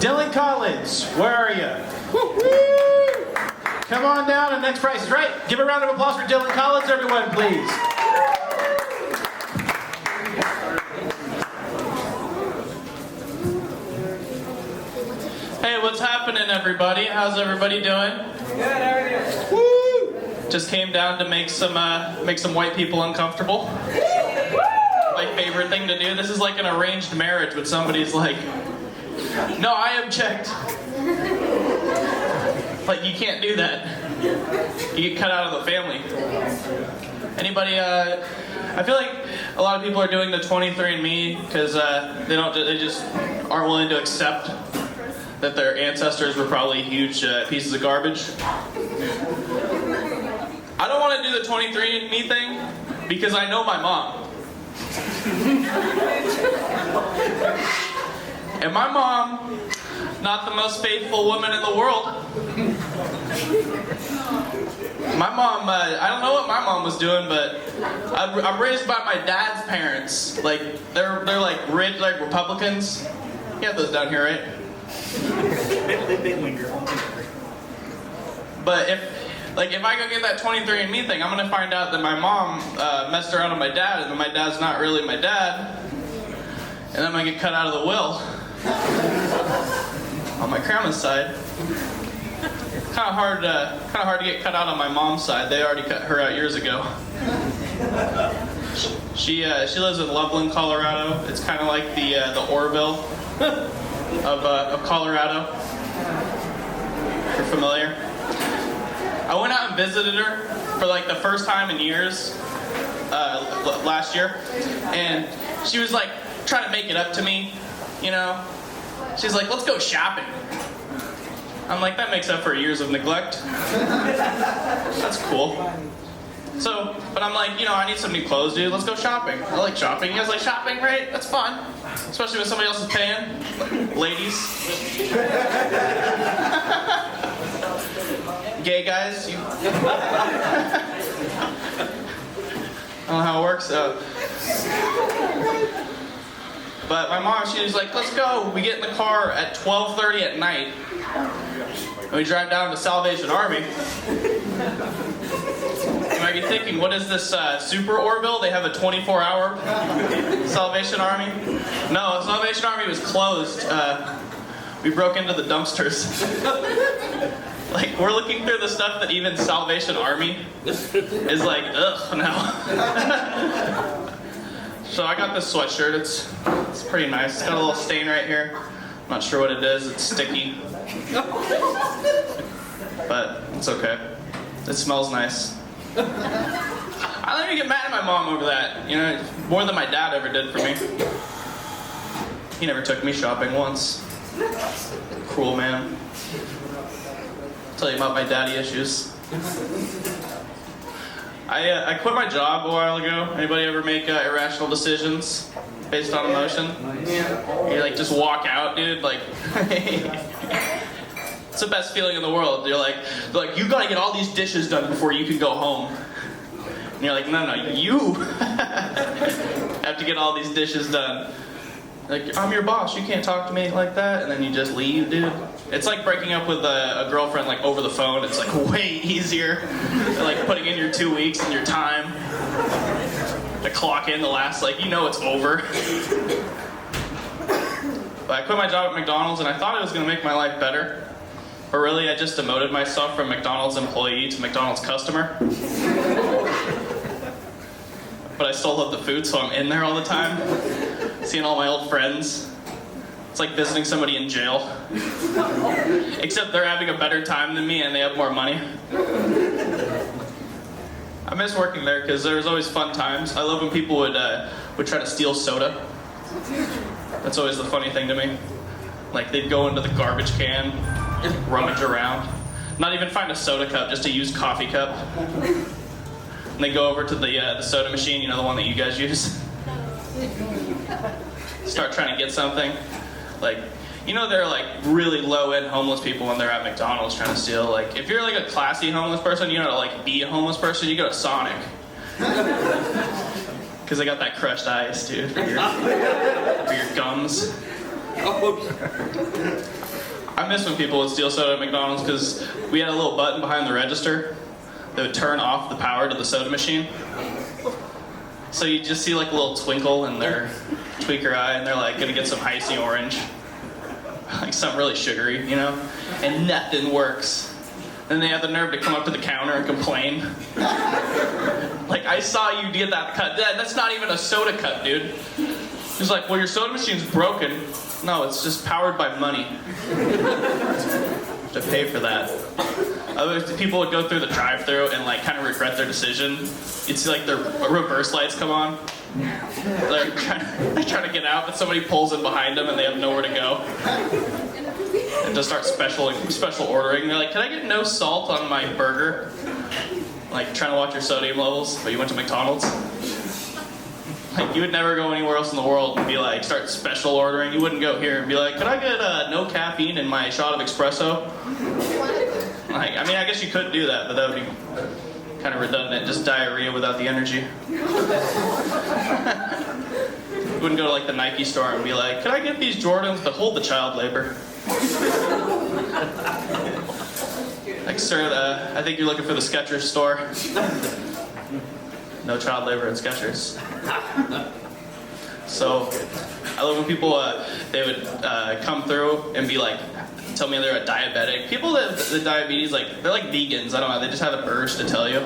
Dillon College, where are you? Come on down and next Price is Right. Give a round of applause for Dillon College, everyone, please. Hey, what's happening, everybody? How's everybody doing? Good, how are you? Woo! Just came down to make some white people uncomfortable. My favorite thing to do. This is like an arranged marriage when somebody's like, no, I object. Like, you can't do that. You get cut out of the family. Anybody, I feel like a lot of people are doing the 23andMe because they just aren't willing to accept that their ancestors were probably huge pieces of garbage. I don't want to do the 23andMe thing because I know my mom. And my mom, not the most faithful woman in the world. My mom, I don't know what my mom was doing, but I'm raised by my dad's parents. Like, they're like rich, like Republicans. You have those down here, right? But if I go get that 23andMe thing, I'm gonna find out that my mom messed around with my dad, and that my dad's not really my dad, and then I get cut out of the will on my grandma's side. Kind of hard to get cut out on my mom's side. They already cut her out years ago. She lives in Loveland, Colorado. It's kind of like the Orville of Colorado. If you're familiar. I went out and visited her for like the first time in years last year, and she was like trying to make it up to me, you know. She's like, let's go shopping. I'm like, that makes up for years of neglect. That's cool. So, but I'm like, I need some new clothes, dude. Let's go shopping. I like shopping. You guys like shopping, right? That's fun. Especially when somebody else is paying. Ladies. Gay guys. I don't know how it works. But my mom, she was like, let's go. We get in the car at 12:30 at night. And we drive down to Salvation Army. You might be thinking, what is this, Super Orville? They have a 24-hour Salvation Army? No, Salvation Army was closed. We broke into the dumpsters. Like, we're looking through the stuff that even Salvation Army is like, ugh, no. So I got this sweatshirt. It's pretty nice. It's got a little stain right here. I'm not sure what it is. It's sticky. But it's okay. It smells nice. I don't even get mad at my mom over that. More than my dad ever did for me. He never took me shopping once. Cruel man. I'll tell you about my daddy issues. I quit my job a while ago. Anybody ever make irrational decisions based on emotion? Yeah. You just walk out, dude. Like, it's the best feeling in the world. They're like, you gotta get all these dishes done before you can go home. And you're like, no, you have to get all these dishes done. Like, I'm your boss. You can't talk to me like that. And then you just leave, dude. It's like breaking up with a girlfriend over the phone. It's like way easier than putting in your 2 weeks and your time to clock in the last, it's over. But I quit my job at McDonald's and I thought it was gonna make my life better. But really, I just demoted myself from McDonald's employee to McDonald's customer. But I still love the food, so I'm in there all the time, seeing all my old friends. It's like visiting somebody in jail. Except they're having a better time than me and they have more money. I miss working there because there was always fun times. I love when people would try to steal soda. That's always the funny thing to me. Like, they'd go into the garbage can, rummage around, not even find a soda cup, just a used coffee cup. And they go over to the soda machine, the one that you guys use. Start trying to get something. They're really low-end homeless people when they're at McDonald's trying to steal. If you're a classy homeless person, you know how to be a homeless person, you go to Sonic. Because they got that crushed ice, dude, for your gums. I miss when people would steal soda at McDonald's because we had a little button behind the register that would turn off the power to the soda machine. So you just see like a little twinkle in their tweaker eye, and they're like gonna get some icy orange, like something really sugary, you know, and nothing works. Then they have the nerve to come up to the counter and complain. Like, I saw you get that cut. That's not even a soda cup, dude. He's like, well, your soda machine's broken. No, it's just powered by money. To pay for that. Other people would go through the drive-thru and like kind of regret their decision. You'd see like their reverse lights come on. They're trying to get out, but somebody pulls in behind them and they have nowhere to go. And just start special ordering. They're like, can I get no salt on my burger? Like trying to watch your sodium levels, but you went to McDonald's. Like, you would never go anywhere else in the world and be like, start special ordering. You wouldn't go here and be like, could I get no caffeine in my shot of espresso? Like, I mean, I guess you could do that, but that would be kind of redundant. Just diarrhea without the energy. You wouldn't go to like the Nike store and be like, could I get these Jordans but hold the child labor? Like, sir, I think you're looking for the Skechers store. No child labor at Skechers. So, I love when people, they would come through and be like, tell me they're a diabetic. People that have the diabetes, like, they're like vegans. I don't know, they just have an urge to tell you.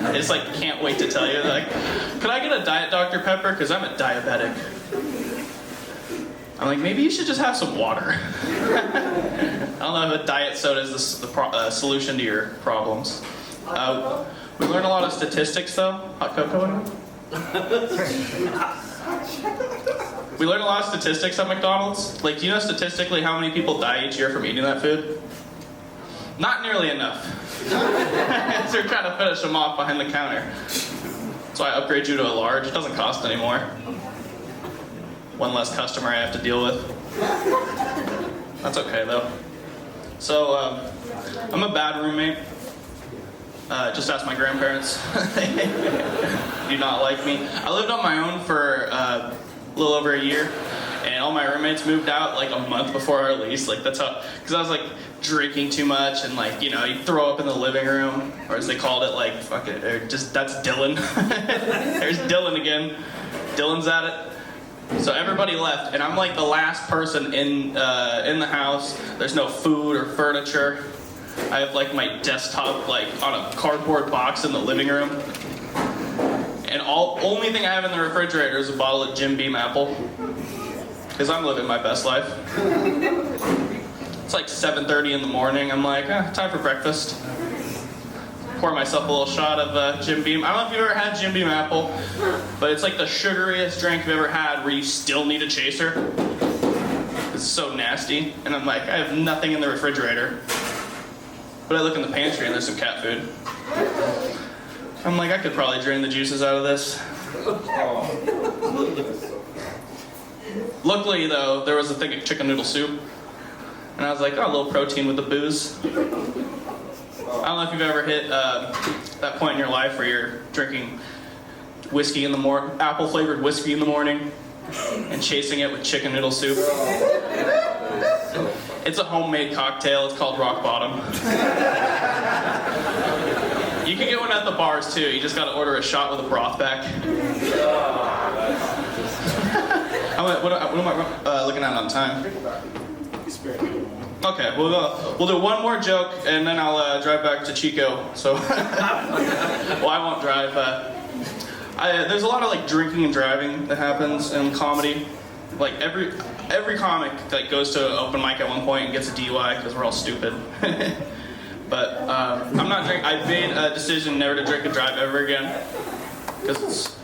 They just like can't wait to tell you. They're like, could I get a Diet Dr. Pepper? Because I'm a diabetic. I'm like, maybe you should just have some water. I don't know if a diet soda is the solution to your problems. We learned a lot of statistics, though. Hot cocoa. We learned a lot of statistics at McDonald's. Like, do you know statistically how many people die each year from eating that food? Not nearly enough. So we're trying to finish them off behind the counter. So I upgrade you to a large. It doesn't cost anymore. One less customer I have to deal with. That's okay, though. So, I'm a bad roommate. Just ask my grandparents. They do not like me. I lived on my own for a little over a year, and all my roommates moved out like a month before our lease. Like, that's how, because I was like drinking too much, and like, you know, you throw up in the living room, or as they called it, like, fuck it, or just, that's Dillon. There's Dillon again. Dillon's at it. So everybody left, and I'm like the last person in the house. There's no food or furniture. I have like my desktop like on a cardboard box in the living room, and only thing I have in the refrigerator is a bottle of Jim Beam apple, because I'm living my best life. It's like 7:30 in the morning. I'm like, time for breakfast. Pour myself a little shot of Jim Beam. I don't know if you've ever had Jim Beam apple, but it's like the sugariest drink you've ever had where you still need a chaser. It's so nasty. And I'm like, I have nothing in the refrigerator. But I look in the pantry and there's some cat food. I'm like, I could probably drain the juices out of this. Luckily, though, there was a thing of chicken noodle soup. And I was like, oh, a little protein with the booze. I don't know if you've ever hit that point in your life where you're drinking whiskey in the morning, apple-flavored whiskey in the morning, and chasing it with chicken noodle soup. It's a homemade cocktail. It's called Rock Bottom. You can get one at the bars too. You just got to order a shot with a broth back. What am I looking at on time? Okay, we'll do one more joke, and then I'll drive back to Chico. So, well, I won't drive. There's a lot of like drinking and driving that happens in comedy. Like every comic like goes to an open mic at one point and gets a DUI because we're all stupid. But I'm not drinking. I've made a decision never to drink and drive ever again, because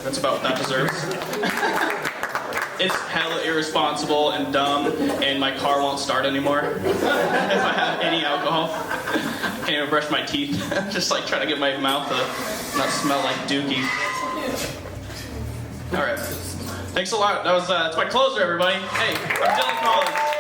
that's about what that deserves. It's hella irresponsible and dumb, and my car won't start anymore if I have any alcohol. I can't even brush my teeth. Just like trying to get my mouth to not smell like dookie. All right. Thanks a lot. That's my closer, everybody. Hey, I'm Dillon Collins.